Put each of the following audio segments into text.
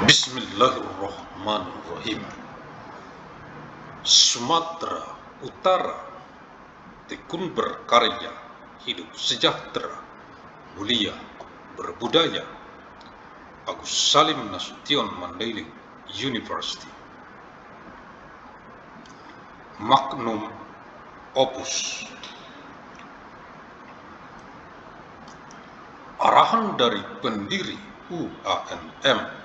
Bismillahirrahmanirrahim. Sumatera Utara tekun berkarya, hidup sejahtera, mulia, berbudaya. Agus Salim Nasution Mandailing University. Magnum Opus. Arahan dari pendiri UANM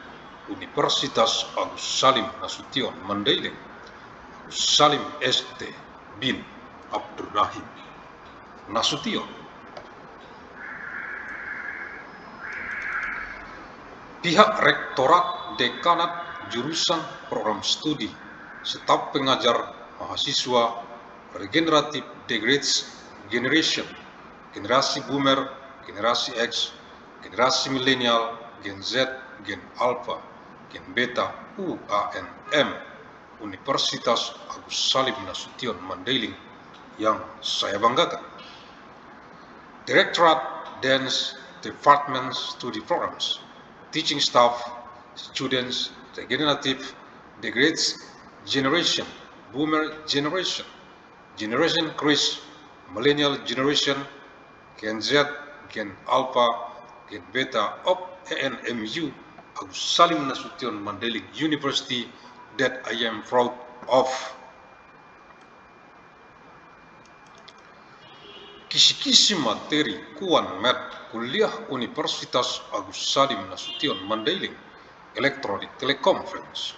Universitas Agus Salim Nasution Mandailing, Agus Salim ST bin Abdurrahim Nasution. Pihak Rektorat Dekanat Jurusan Program Studi Staf Pengajar Mahasiswa Regenerative Degrades Generation, Generasi Boomer, Generasi X, Generasi Milenial, Gen Z, Gen Alpha, Gen Beta UANM Universitas Agus Salim Nasution Mandailing yang saya banggakan. Directorate Dance Department Study Programs, Teaching Staff, Students, Regenerative Degrades Generation, Boomer Generation, Generation Chris, Millennial Generation, Gen Z, Gen Alpha, Gen Beta of ANMU Agus Salim Nasution Mandailing University that I am proud of. Kisi-kisi materi Kuan Med Kuliah Universitas Agus Salim Nasution Mandailing Electronic Teleconference.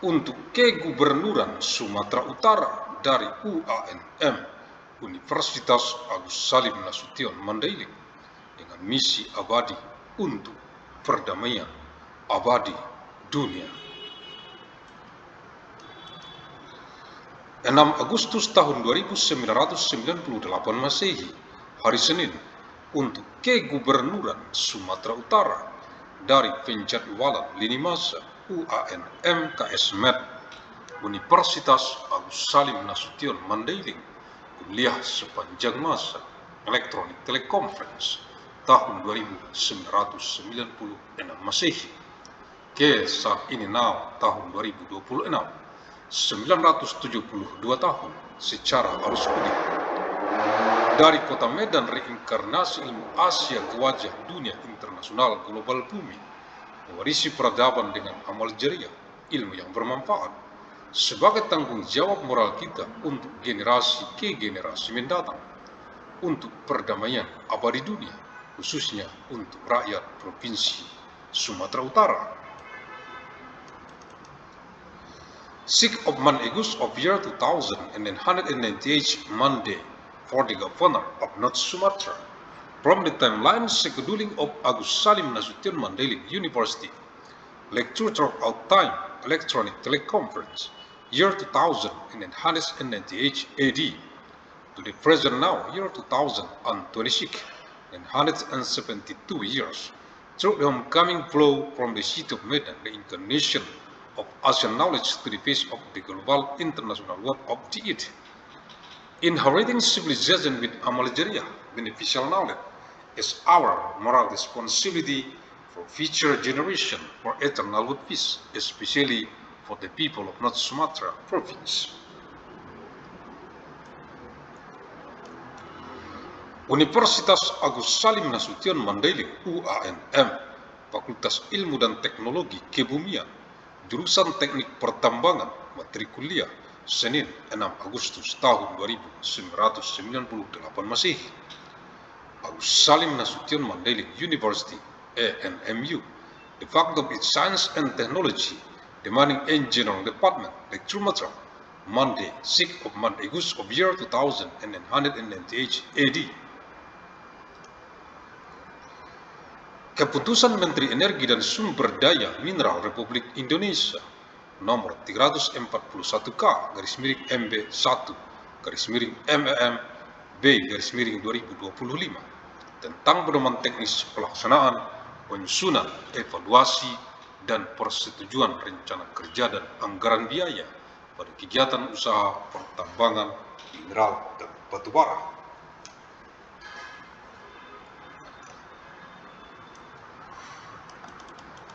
Untuk Kegubernuran Sumatera Utara dari UANM Universitas Agus Salim Nasution Mandailing dengan misi abadi untuk perdamaian abadi dunia. 6 Agustus tahun 2998 Masehi, hari Senin, untuk Kegubernuran Sumatera Utara dari penjadwalan lini masa UANM KS Med Universitas Agus Salim Nasution Mandailing kuliah sepanjang masa Electronic Teleconference tahun 2996 Masehi ke saat ini tahun 2026, 972 tahun secara arus mudik dari kota Medan reinkarnasi ilmu Asia ke wajah dunia internasional global bumi, mewarisi peradaban dengan amal jariah, ilmu yang bermanfaat sebagai tanggung jawab moral kita untuk generasi ke generasi mendatang, untuk perdamaian abadi dunia, khususnya untuk rakyat Provinsi Sumatera Utara. 6 of August of year 2198 Monday for the Governor of North Sumatra from the timeline scheduling of Agus Salim Nasution Mandailing University. Lecture throughout time Electronic Teleconference year 2998 AD to the present now year 2026, 972 years, through the homecoming flow from the city of Medan, the incarnation of Asian knowledge to the face of the global international world of the it. Inheriting civilization with amal jariah, beneficial knowledge, is our moral responsibility for future generation for eternal world peace, especially for the people of North Sumatra province. Universitas Agus Salim Nasution Mandailing UANM, Fakultas Ilmu dan Teknologi Kebumian, Jurusan Teknik Pertambangan, materi kuliah, Senin 6 Agustus tahun 2998 Masehi. Agus Salim Nasution Mandailing University ANMU, the fact of its Science and Technology, demanding Engineering Department, Lecture Material, Monday 6 of August of year 2998 AD. Keputusan Menteri Energi dan Sumber Daya Mineral Republik Indonesia nomor 341-MB1-MEM-B/2025 tentang pedoman teknis pelaksanaan, penyusunan, evaluasi, dan persetujuan rencana kerja dan anggaran biaya pada kegiatan usaha pertambangan mineral dan batubara.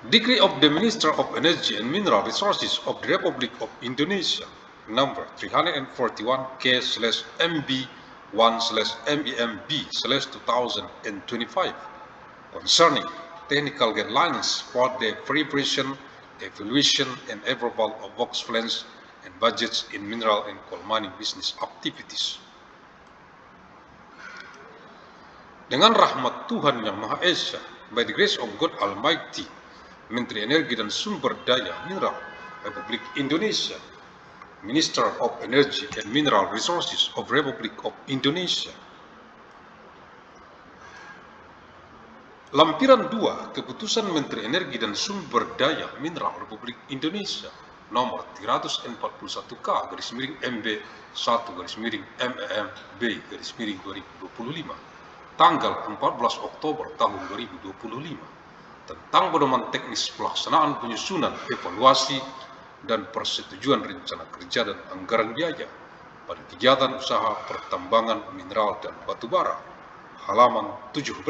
Decree of the Minister of Energy and Mineral Resources of the Republic of Indonesia, number 341/MB1/MEMB/2025, concerning technical guidelines for the preparation, evaluation, and approval of works plans and budgets in mineral and coal mining business activities. Dengan rahmat Tuhan Yang Maha Esa, by the grace of God Almighty, Menteri Energi dan Sumber Daya Mineral Republik Indonesia, Minister of Energy and Mineral Resources of Republic of Indonesia. Lampiran 2 Keputusan Menteri Energi dan Sumber Daya Mineral Republik Indonesia nomor 341K/MB1/MEMB/2025 tanggal 14 Oktober tahun 2025 tentang pedoman teknis pelaksanaan penyusunan evaluasi dan persetujuan rencana kerja dan anggaran biaya pada kegiatan usaha pertambangan mineral dan batubara, halaman 17.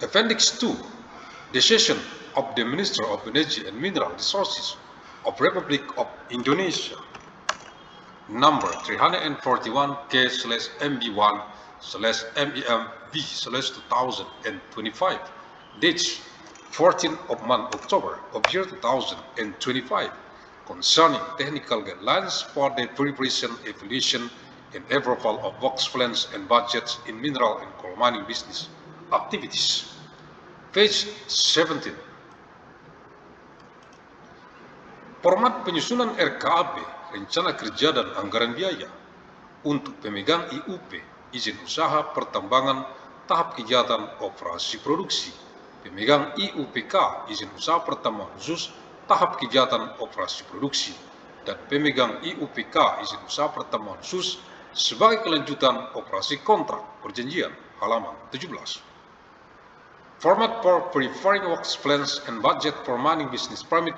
Appendix 2, Decision of the Minister of Energy and Mineral Resources of Republic of Indonesia, number 341/MB1/MEMB/2025, dates 14 of month October of year 2025, concerning technical guidelines for the preparation, evaluation, and approval of works plans and budgets in mineral and coal mining business activities. Page 17. Format penyusunan RKAB, rencana kerja dan anggaran biaya, untuk pemegang IUP, izin usaha pertambangan tahap kegiatan operasi produksi, pemegang IUPK, izin usaha pertambangan khusus tahap kegiatan operasi produksi, dan pemegang IUPK, izin usaha pertambangan khusus sebagai kelanjutan operasi kontrak perjanjian, halaman 17. Format for preparing works plans and budget for mining business permit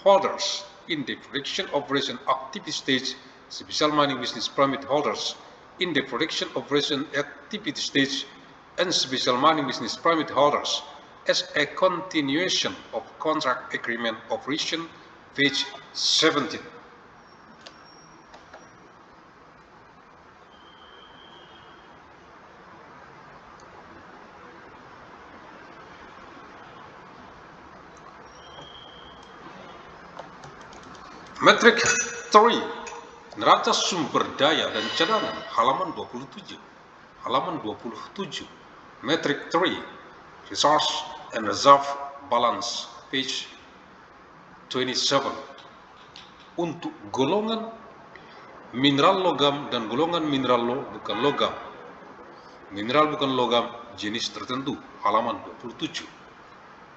holders in the production operation activity stage, special mining business permit holders in the production operation activity stage, and special mining business permit holders as a continuation of contract agreement operation, page 17. Metrik 3, neraca sumber daya dan cadangan, halaman 27. Halaman 27. Metrik 3, Resource and Reserve Balance, page 27. Untuk golongan mineral logam dan golongan mineral bukan logam. Mineral bukan logam jenis tertentu, halaman 27.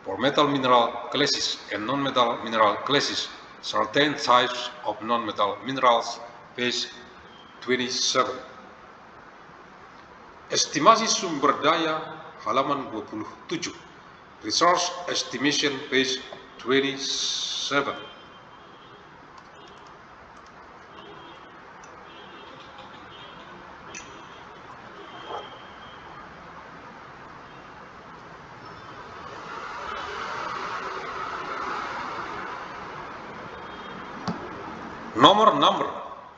For metal mineral classes and non-metal mineral classes, certain types of non-metal minerals, page 27. Estimasi sumber daya, halaman 27. Resource estimation, page 27.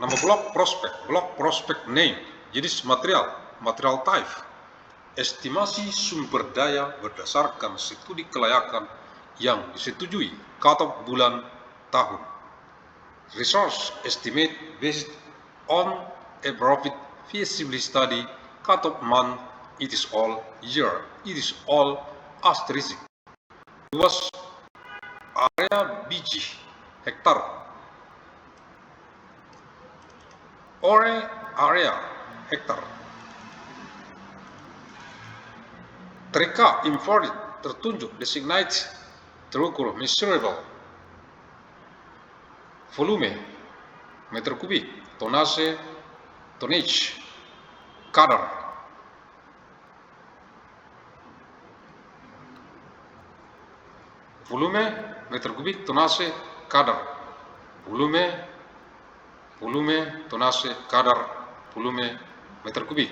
Nama blok prospek name, jenis material type, estimasi sumber daya berdasarkan studi kelayakan yang disetujui, cut-off bulan, tahun. Resource estimate based on a profit feasibility study, cut-off month, it is all year, it is all asterisk. Luas area biji hektar. Area hektar. Trika imported tertunjuk designate terukur measurable. Volume meter kubik, tonnage kadar. Volume meter kubik, tonnage kadar. Volume tonnase kadar volume meter kubik.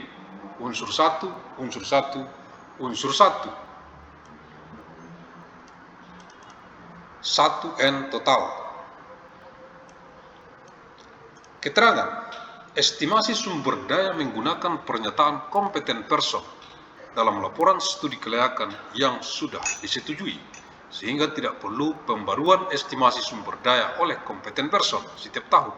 Unsur 1 Unsur 1. 1N total. Keterangan. Estimasi sumber daya menggunakan pernyataan kompeten person dalam laporan studi kelayakan yang sudah disetujui, sehingga tidak perlu pembaruan estimasi sumber daya oleh kompeten person setiap tahun.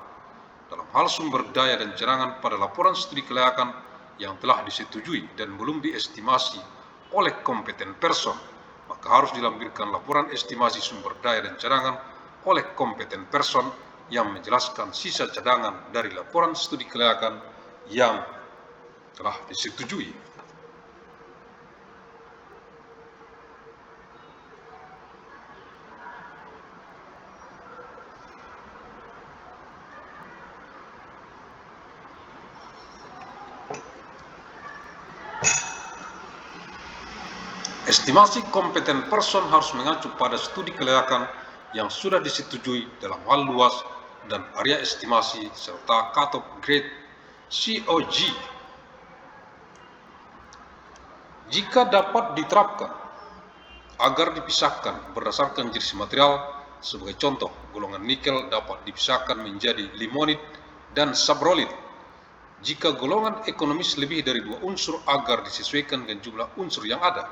Dalam hal sumber daya dan cadangan pada laporan studi kelayakan yang telah disetujui dan belum diestimasi oleh kompeten person, maka harus dilampirkan laporan estimasi sumber daya dan cadangan oleh kompeten person yang menjelaskan sisa cadangan dari laporan studi kelayakan yang telah disetujui. Estimasi kompeten person harus mengacu pada studi kelayakan yang sudah disetujui dalam hal luas dan area estimasi serta cut-off grade COG. Jika dapat diterapkan agar dipisahkan berdasarkan jenis material, sebagai contoh, golongan nikel dapat dipisahkan menjadi limonit dan sabrolit. Jika golongan ekonomis lebih dari 2 unsur agar disesuaikan dengan jumlah unsur yang ada,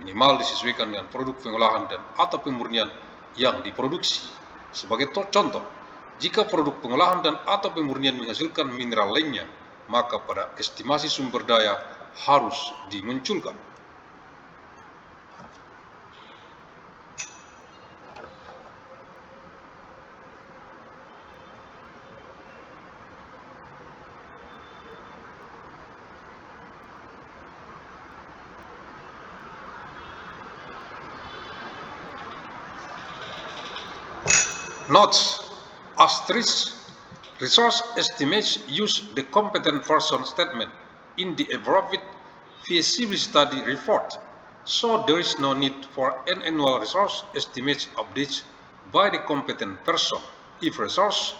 minimal disesuaikan dengan produk pengolahan dan atau pemurnian yang diproduksi. Sebagai contoh, jika produk pengolahan dan atau pemurnian menghasilkan mineral lainnya, maka pada estimasi sumber daya harus dimunculkan. Notes: asterisk, resource estimates use the competent person statement in the approved feasibility study report, so there is no need for an annual resource estimates updates by the competent person if resource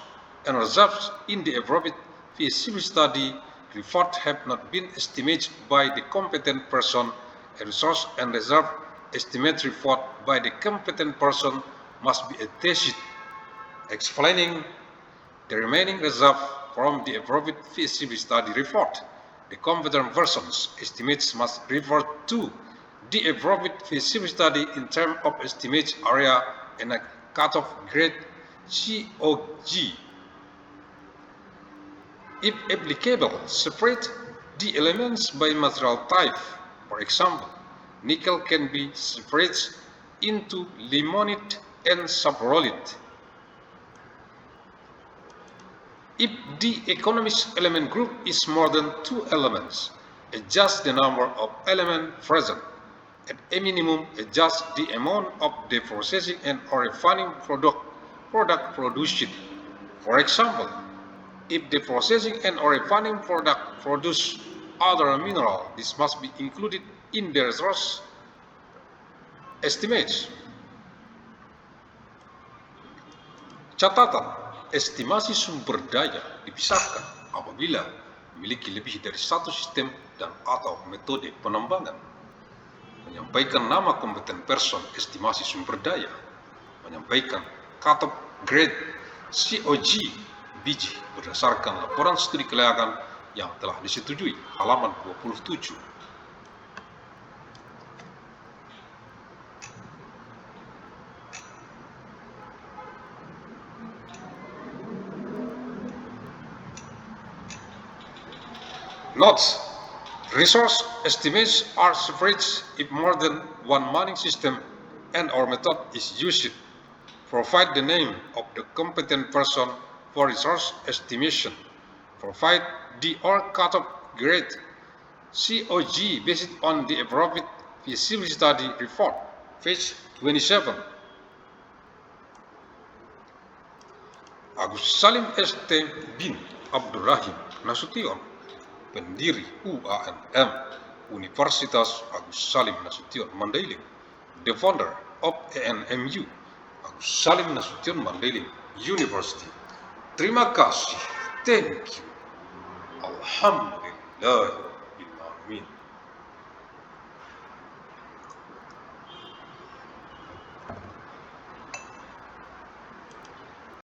and reserves in the approved feasibility study report have not been estimated by the competent person. A resource and reserve estimate report by the competent person must be attached explaining the remaining reserve from the approved feasibility study report. The competent person's estimates must refer to the approved feasibility study in terms of estimate area and a cut-off grade COG. If applicable, separate the elements by material type. For example, nickel can be separated into limonite and sabrolit. If the economist element group is more than 2 elements, adjust the number of elements present. At a minimum, adjust the amount of the processing and or refining product produced. For example, if the processing and or refining product produce other mineral, this must be included in the resource estimates. Catatan: estimasi sumber daya dipisahkan apabila memiliki lebih dari satu sistem dan atau metode penambangan. Menyampaikan nama kompeten person estimasi sumber daya. Menyampaikan cut-off grade COG biji berdasarkan laporan studi kelayakan yang telah disetujui, halaman 27. Notes: resource estimates are separated if more than one mining system and or method is used. Provide the name of the competent person for resource estimation. Provide the or cut-off grade COG based on the approved feasibility study report, page 27. Agus Salim ST bin Abdurrahim Nasution, pendiri UANM, Universitas Agus Salim Nasution Mandailing, the founder of ANMU, Agus Salim Nasution Mandailing University. Terima kasih. Thank you. Alhamdulillah.